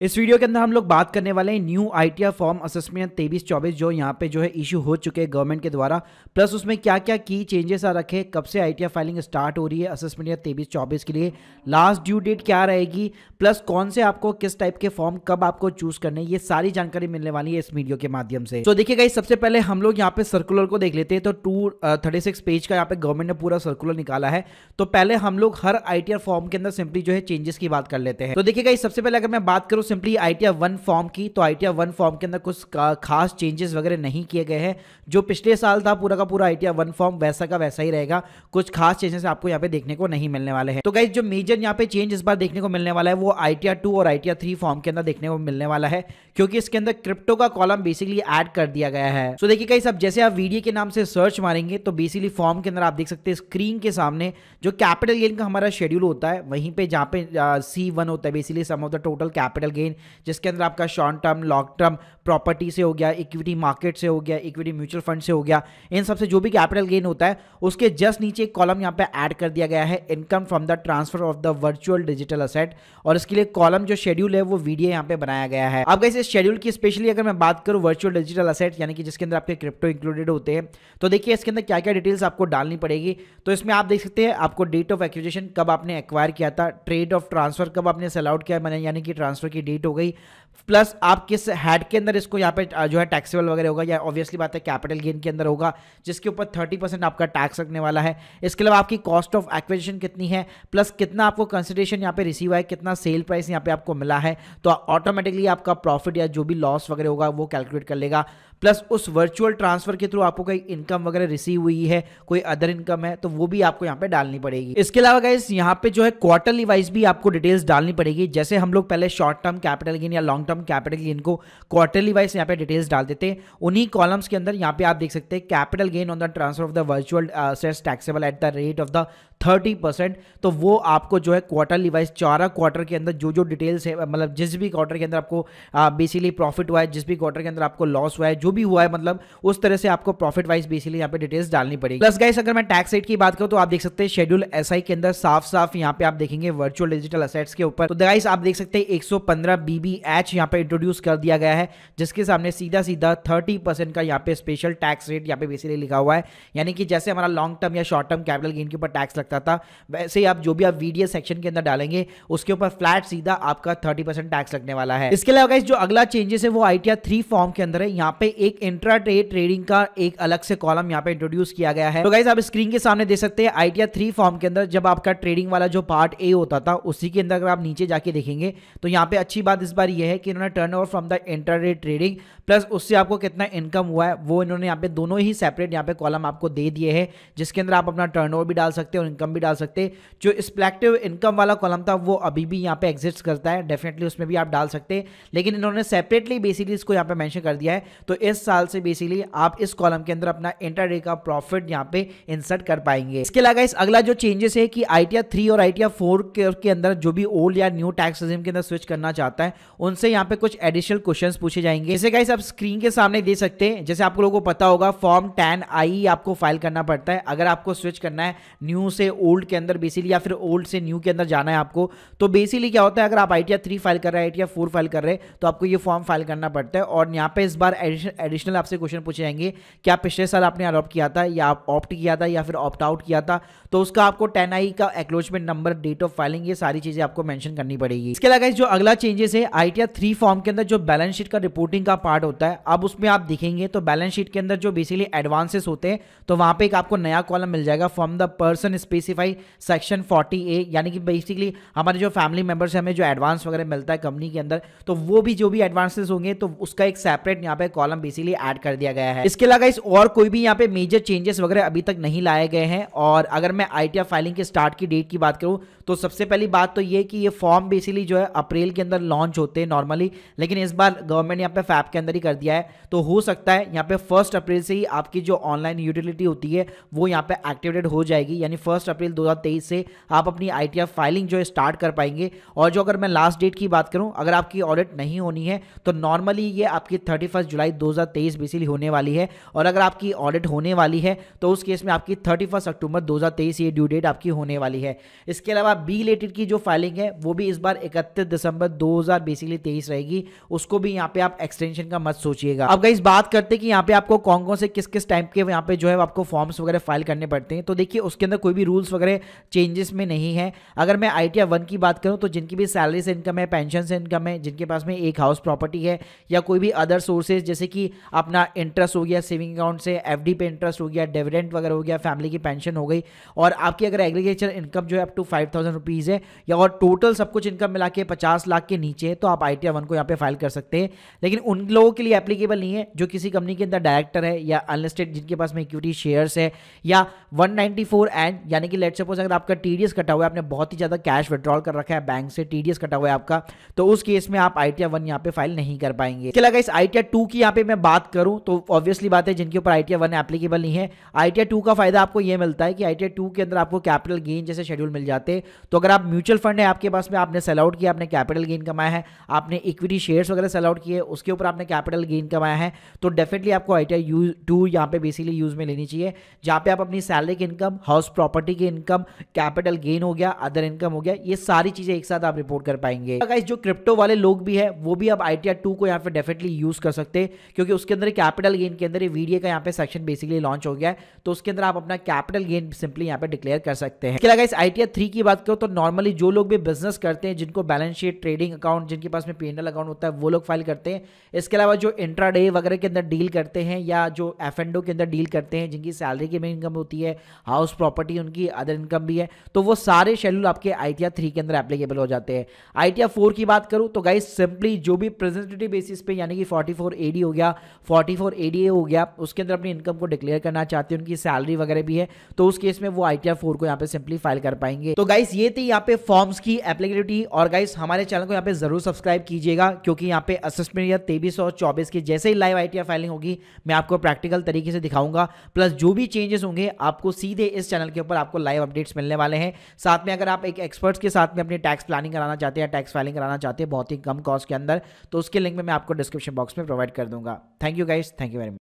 इस वीडियो के अंदर हम लोग बात करने वाले हैं न्यू आईटीआर फॉर्म असेसमेंट 23-24 जो यहाँ पे जो है इशू हो चुके हैं गवर्नमेंट के द्वारा। प्लस उसमें क्या क्या की चेंजेस आ रखे, कब से आईटीआर फाइलिंग स्टार्ट हो रही है असेसमेंट ईयर 23-24 के लिए, लास्ट ड्यू डेट क्या रहेगी, प्लस कौन से आपको किस टाइप के फॉर्म कब आपको चूज करने, ये सारी जानकारी मिलने वाली है इस वीडियो के माध्यम से। तो देखिए गाइस, सबसे पहले हम लोग यहाँ पे सर्कुलर को देख लेते हैं। तो 236 पेज का यहाँ पे गवर्नमेंट ने पूरा सर्कुलर निकाला है। तो पहले हम लोग हर आईटीआर फॉर्म के अंदर सिंपली जो है चेंजेस की बात कर लेते हैं। तो देखिए गाइस, सबसे पहले अगर मैं बात करूं सिंपली आईटीआर 1 फॉर्म की, तो आईटीआर 1 फॉर्म के अंदर कुछ खास चेंजेस वगैरह नहीं किए गए हैं। जो पिछले साल था पूरा का पूरा आईटीआर 1 फॉर्म वैसा का वैसा ही रहेगा, कुछ खास चेंजेस आपको यहाँ पे देखने को नहीं मिलने वाले हैं। तो गाइस, जो मेजर यहाँ पे चेंज इस बार देखने को मिलने वाला है वो आईटीआर 2 और आईटीआर 3 फॉर्म के अंदर देखने को मिलने वाला है, क्योंकि इसके अंदर क्रिप्टो का कॉलम बेसिकली ऐड कर दिया गया है। तो देखिए गाइस, अब जैसे आप वीडियो के नाम से सर्च मारेंगे तो बेसिकली फॉर्म के अंदर आप देख सकते हैं स्क्रीन के सामने जो कैपिटल गेन का हमारा शेड्यूल होता है, वहीं पे जहाँ पे C1 होता है basically sum of the total capital gain, जिसके अंदर आपका short term, long term, property से हो गया, इक्विटी मार्केट से हो गया, इक्विटी म्यूचुअल फंड से हो गया, इन सबसे जो भी कैपिटल गेन होता है उसके जस्ट नीचे एक कॉलम यहाँ पे ऐड कर दिया गया है, income from the transfer of the virtual digital asset. और इसके लिए कॉलम जो शेड्यूल है वो वीडियो यहाँ पे बनाया गया है। अब गाइस, इस शेड्यूल की स्पेशली अगर मैं बात करूँ वर्चुअल डिजिटल असेट यानी कि जिसके अंदर आपके क्रिप्टो इंक्लूडेड होते हैं, तो देखिए इसके अंदर क्या क्या डिटेल्स आपको डालनी पड़ेगी। तो इसमें आप देख सकते हैं आपको डेट ऑफ एक्विजिशन कब आपने एक्वायर किया था, ट्रेड ऑफ ट्रांसफर कब आपने सेल आउट किया यानी कि ट्रांसफर की डेट हो गई, प्लस आप किस हेड के अंदर इसको यहाँ पे जो है टैक्सेबल वगैरह होगा, या ऑब्वियसली बात है कैपिटल गेन के अंदर होगा जिसके ऊपर 30% आपका टैक्स लगने वाला है। इसके अलावा आपकी कॉस्ट ऑफ एक्विजिशन कितनी है, प्लस कितना आपको कंसिडरेशन यहाँ पे रिसीव है, कितना सेल प्राइस यहाँ पे आपको मिला है, तो ऑटोमेटिकली आपका प्रॉफिट या जो भी लॉस वगैरह होगा वो कैलकुलेट कर लेगा। प्लस उस वर्चुअल ट्रांसफर के थ्रू आपको कोई इनकम वगैरह रिसीव हुई है, कोई अदर इनकम है, तो वो भी आपको यहाँ पे डालनी पड़ेगी। इसके अलावा गाइस, यहाँ पे जो है क्वार्टरली वाइज भी आपको डिटेल्स डालनी पड़ेगी। जैसे हम लोग पहले शॉर्ट टर्म कैपिटल गेन या लॉन्ग टर्म कैपिटल गेन को क्वार्टरली वाइज यहाँ पे डिटेल्स डाल देते हैं, उन्हीं कॉलम्स के अंदर यहाँ पे आप देख सकते हैं capital gain on the transfer of the virtual assets taxable at the rate of the 30%। तो वो आपको जो है क्वार्टरली वाइज 4 क्वार्टर के अंदर जो जो डिटेल्स है, मतलब जिस भी क्वार्टर के अंदर आपको बेसिकली प्रॉफिट हुआ है, जिस भी क्वार्टर के अंदर आपको लॉस हुआ है, जो भी हुआ है, मतलब उस तरह से आपको प्रॉफिट वाइज बेसिकली यहाँ पे डिटेल्स डालनी पड़ेगी। प्लस गाइस, अगर मैं टैक्स रेट की बात करूं तो आप देख सकते हैं शेड्यूल एसआई के अंदर साफ साफ यहाँ पे आप देखेंगे वर्चुअल डिजिटल असेट्स के ऊपर। तो गाइस, आप देख सकते हैं 115 BBH यहाँ पे इंट्रोड्यूस कर दिया गया है, जिसके सामने सीधा सीधा 30% का यहाँ पे स्पेशल टैक्स रेट यहाँ पे बेसिकली लिखा हुआ है। यानी कि जैसे हमारा लॉन्ग टर्म या शॉर्ट टर्म कैपिटल गेन के ऊपर टैक्स लगता था, वैसे ही आप जो भी आप वीडियो सेक्शन के अंदर डालेंगे उसके ऊपर फ्लैट सीधा आपका 30% टैक्स लगने वाला है। इसके अलावा गाइस, जो अगला चेंजेस है वो आईटीआर 3 फॉर्म के अंदर है। यहाँ पे एक इंट्रा डे ट्रेडिंग का एक अलग से कॉलम यहाँ पे इंट्रोड्यूस किया गया है। तो गाइस, आप स्क्रीन के सामने देख सकते हैं आईटीआर 3 फॉर्म के अंदर जब आपका ट्रेडिंग वाला जो पार्ट ए होता था उसी के अंदर अगर आप नीचे जाके देखेंगे तो यहाँ पे अच्छी बात इस बार ये है कि इन्होंने turnover from the intra day trading plus उससे आपको कितना इनकम हुआ है वो इन्होंने यहाँ पे दोनों ही सेपरेट यहाँ पे कॉलम आपको दे दिए हैं, जिसके अंदर आप अपना टर्नओवर भी डाल सकते हैं और इनकम भी डाल सकते हैं। जो स्पेक्टिव इनकम वाला कॉलम था वो अभी भी यहाँ पे एग्जिस्ट करता है, डेफिनेटली उसमें भी आप डाल सकते हैं, लेकिन इन्होंने सेपरेटली बेसिकली इसको यहाँ पे मेंशन कर दिया है। तो इस साल से बेसिकली आप इस कॉलम के अंदर अपना इंट्राडे का प्रॉफिट यहाँ पे इंसर्ट कर पाएंगे। इसके अलावा इस अगला जो चेंजेस है कि आईटीआर 3 और आईटीआर 4 के अंदर जो भी ओल्ड या न्यू टैक्स रेजिम के अंदर स्विच करना चाहता है उनसे यहाँ पे कुछ एडिशनल क्वेश्चंस पूछे जाएंगे। जैसे गाइस, आप स्क्रीन के सामने देख सकते हैं, जैसे आप लोगों को पता होगा फॉर्म 10I आपको फाइल करना पड़ता है अगर आपको स्विच करना है न्यू से ओल्ड के अंदर बेसिकली, या फिर ओल्ड से न्यू के अंदर जाना है आपको। तो बेसिकली क्या होता है, अगर आप आईटीआर 3 फाइल कर रहे हैं, आईटीआर 4 फाइल कर रहे हैं, तो आपको ये फॉर्म फाइल करना पड़ता है। और यहाँ पे इस बार एडिशनल आपसे क्वेश्चन पूछे जाएंगे, क्या पिछले साल आपने अडॉप्ट किया था या आप ऑप्ट किया था या फिर ऑप्ट आउट किया था, तो उसका आपको 10I का acknowledgement number, date of filing, ये सारी चीजें आपको मेंशन करनी पड़ेगी। इसके अलावा जो अगला चेंजेस है आईटीआर 3 फॉर्म के अंदर जो बैलेंस शीट का रिपोर्टिंग का पार्ट होता है, अब उसमें आप देखेंगे तो बैलेंस शीट के अंदर जो बेसिकली एडवांसेस होते हैं तो वहां पे एक आपको नया कॉलम मिल जाएगा from the person specify section 40A, यानी कि बेसिकली हमारे जो फैमिली मेंबर्स हैं हमें जो एडवांस वगैरह मिलता है कंपनी के अंदर, तो वो भी जो भी एडवांसेस होंगे तो उसका एक सेपरेट यहाँ पे कॉलम बेसिकली ऐड कर दिया गया है। इसके अलावा इस और कोई भी यहाँ पे मेजर चेंजेस वगैरह अभी तक नहीं लाए गए हैं। और अगर मैं आईटीआर फाइलिंग के स्टार्ट की डेट की बात करूं तो सबसे पहली बात तो ये कि ये फॉर्म बेसिकली जो है अप्रैल के अंदर लॉन्च होते हैं नॉर्मली, लेकिन इस बार गवर्नमेंट यहाँ पे फैब के अंदर ही कर दिया है। तो हो सकता है यहाँ पे 1 अप्रैल से ही आपकी जो ऑनलाइन यूटिलिटी होती है वो यहाँ पे एक्टिवेटेड हो जाएगी, यानी 1 अप्रैल 2023 से आप अपनी आईटीआर फाइलिंग जो है स्टार्ट कर पाएंगे। और जो अगर मैं लास्ट डेट की बात करूं, अगर आपकी ऑडिट नहीं होनी है तो नॉर्मली ये आपकी 31 जुलाई 2023 बेसिकली होने वाली है, और अगर आपकी ऑडिट होने वाली है तो उस केस में आपकी 31 अक्टूबर 2023 ये ड्यू डेट आपकी होने वाली है। इसके अलावा बी रिलेटेड की जो फाइलिंग है वो भी इस बार 31 दिसंबर 2023 रहेगी, उसको भी यहाँ पे आप एक्सटेंशन का मत सोचिएगा। अब गाइस बात करते हैं कि यहाँ पे आपको कौन कौन से किस किस टाइप के यहाँ पे जो है आपको फॉर्म्स वगैरह फाइल करने पड़ते हैं। तो देखिए उसके अंदर कोई भी रूल्स वगैरह चेंजेस में नहीं है। अगर मैं ITR 1 की बात करूँ तो जिनकी भी सैलरी से इनकम है, पेंशन से इनकम है, जिनके पास में एक हाउस प्रॉपर्टी है या कोई भी अदर सोर्सेज जैसे कि अपना इंटरेस्ट हो गया सेविंग अकाउंट से, FD पे इंटरेस्ट हो गया, डिविडेंड वगैरह हो गया, फैमिली की पेंशन हो गई, और आपकी अगर एग्रीगेचर इनकम जो है अप टू 5,000 रुपीज़ है या और टोटल सब कुछ इनकम मिला के 50 लाख के नीचे है, तो आप ITR 1 को यहाँ पे फाइल कर सकते हैं। लेकिन उन लोगों के लिए एप्लीकेबल नहीं है जो किसी कंपनी के अंदर डायरेक्टर है या अनलिस्टेड जिनके पास में इक्विटी शेयर्स है, या 194 एंड यानी कि लेट्स सपोज अगर आपका TDS कटा हुआ है, आपने बहुत ही ज़्यादा कैश विड्रॉल कर रखा है बैंक से, TDS कटा हुआ है आपका, तो उस केस में आप ITR 1 यहाँ पे फाइल नहीं कर पाएंगे। इसके अलावा इस ITR 2 की यहाँ पे मैं बात करूँ तो ऑब्वियसली बात है जिनके ऊपर ITR 1 एप्लीकेबल नहीं है, ITR 2 का फायदा आपको ये मिलता है कि ITR 2 के अंदर आपको कैपिटल गेन जैसे शेड्यूल मिल जाते हैं। तो अगर आप म्यूचुअल फंड है आपके पास में, आपने सेल आउट किया, आपने कैपिटल गेन कमाया है, आपने इक्विटी शेयर्स वगैरह सेल आउट किए, उसके ऊपर आपने कैपिटल गेन कमाया है, तो डेफिनेटली आपको ITR 2 यहाँ पे बेसिकली यूज में लेनी चाहिए, जहाँ पे आप अपनी सैलरी की इनकम, हाउस प्रॉपर्टी की इनकम, कैपिटल गेन हो गया, अदर इनकम हो गया, ये सारी चीजें एक साथ आप रिपोर्ट कर पाएंगे। गाइस जो क्रिप्टो वाले लोग भी है वो भी अब ITR 2 को यहाँ पे डेफिनेटली यूज कर सकते हैं, क्योंकि उसके अंदर कैपिटल गेन के अंदर VDA का यहाँ पे सेक्शन बेसिकली लॉन्च हो गया है, तो उसके अंदर आप अपना कैपिटल गेन सिंपली यहाँ पे डिक्लेयर कर सकते हैं। गाइस ITR 3 की बात करो तो नॉर्मली जो लोग भी बिजनेस करते हैं, जिनको बैलेंस शीट, ट्रेडिंग अकाउंट, जिनके पास में P&L अकाउंट होता है, वो लोग फाइल करते हैं। इसके अलावा जो इंट्राडे वगैरह के अंदर डील करते हैं या जो F&O के अंदर डील करते हैं, जिनकी सैलरी की भी इनकम होती है, हाउस प्रॉपर्टी उनकी अदर इनकम भी है, तो वो सारे शेड्यूल आपके ITR 3 के अंदर एप्लीकेबल हो जाते हैं। ITR 4 की बात करूं तो गाइस सिंपली जो भी प्रेजेंटेटिव बेसिस पे यानी कि 44 AD हो गया, 44 ADA हो गया, उसके अंदर अपनी इनकम को डिक्लेयर करना चाहते हैं, उनकी सैलरी वगैरह भी है, तो उस केस में वो ITR 4 को यहाँ पे सिंपली फाइल कर पाएंगे। तो गाइस ये थी यहाँ पे फॉर्म्स की एप्लीकेबिलिटी, और गाइस हमारे चैनल को यहाँ पे जरूर सब्सक्राइब कीजिएगा, क्योंकि यहाँ पे असेसमेंट ईयर 23 और 24 की जैसे ही लाइव ITR फाइलिंग होगी मैं आपको प्रैक्टिकल तरीके से दिखाऊंगा, प्लस जो भी चेंजेस होंगे आपको सीधे इस चैनल के ऊपर आपको लाइव अपडेट्स मिलने वाले हैं। साथ में अगर आप एक एक्सपर्ट्स के साथ में अपनी टैक्स प्लानिंग कराना चाहते हैं, टैक्स फाइलिंग कराना चाहते हैं बहुत ही कम कॉस्ट के अंदर, तो उसके लिंक में मैं आपको डिस्क्रिप्शन बॉक्स में प्रोवाइड कर दूंगा। Thank you guys, thank you very much.